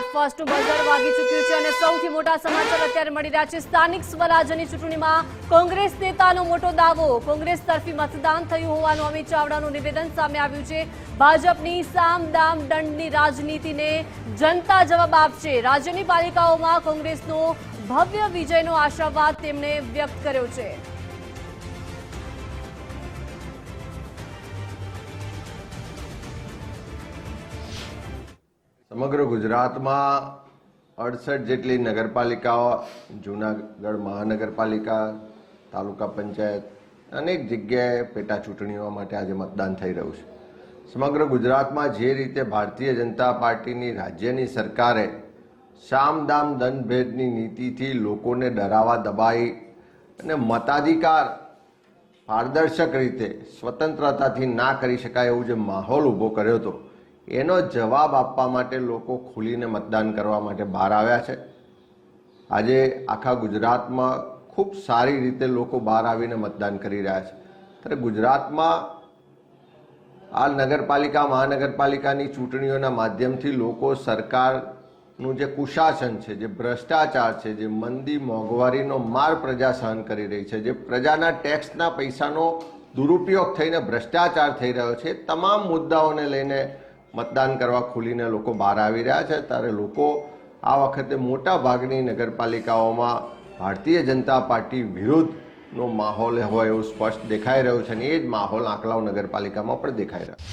ફર્સ્ટનું buzzer વાગી ચૂક્યું છે અને સૌથી મોટા સમાચાર અત્યારે મળી રહ્યા છે। સ્થાનિક સ્વરાજ્યની ચૂંટણીમાં કોંગ્રેસ નેતાનો મોટો દાવો। કોંગ્રેસ તરફી મતદાન થયું હોવાનું અમિત ચાવડાનું નિવેદન સામે આવ્યું છે। ભાજપની સામ દામ દંડની રાજનીતિને જનતા જવાબ આપશે। રાજ્યની પાલિકાઓમાં કોંગ્રેસનો ભવ્ય વિજયનો આશાવાદ તેમણે વ્યક્ત કર્યો છે। સમગ્ર ગુજરાતમાં 68 જેટલી નગરપાલિકાઓ, જૂનાગઢ મહાનગરપાલિકા, તાલુકા પંચાયત અનેક જગ્યાએ પેટા ચૂંટણીઓ માટે આજે મતદાન થઈ રહ્યું છે। સમગ્ર ગુજરાતમાં જે રીતે ભારતીય જનતા પાર્ટીની રાજ્યની સરકારે સામ દામ દંડ ભેદની નીતિથી લોકોને ડરાવા દબાઈ અને મતાધિકાર પારદર્શક રીતે સ્વતંત્રતાથી ના કરી શકાય એવું જે માહોલ ઊભો કર્યો હતો, એનો જવાબ આપવા માટે લોકો ખુલીને મતદાન કરવા માટે બહાર આવ્યા છે। આજે આખા ગુજરાતમાં ખૂબ સારી રીતે લોકો બહાર આવીને મતદાન કરી રહ્યા છે। ત્યારે ગુજરાતમાં આ નગરપાલિકા મહાનગરપાલિકાની ચૂંટણીઓના માધ્યમથી લોકો સરકારનું જે કુશાસન છે, જે ભ્રષ્ટાચાર છે, જે મંદી મોંઘવારીનો માર પ્રજા સહન કરી રહી છે, જે પ્રજાના ટેક્સના પૈસાનો દુરુપયોગ થઈને ભ્રષ્ટાચાર થઈ રહ્યો છે, તમામ મુદ્દાઓને લઈને મતદાન કરવા ખુલીને લોકો બહાર આવી રહ્યા છે। ત્યારે લોકો આ વખતે મોટા ભાગની નગરપાલિકાઓમાં ભારતીય જનતા પાર્ટી વિરુદ્ધનો માહોલ હોય એવું સ્પષ્ટ દેખાઈ રહ્યું છે અને એ જ માહોલ આંકલાવ નગરપાલિકામાં પણ દેખાઈ રહ્યો છે।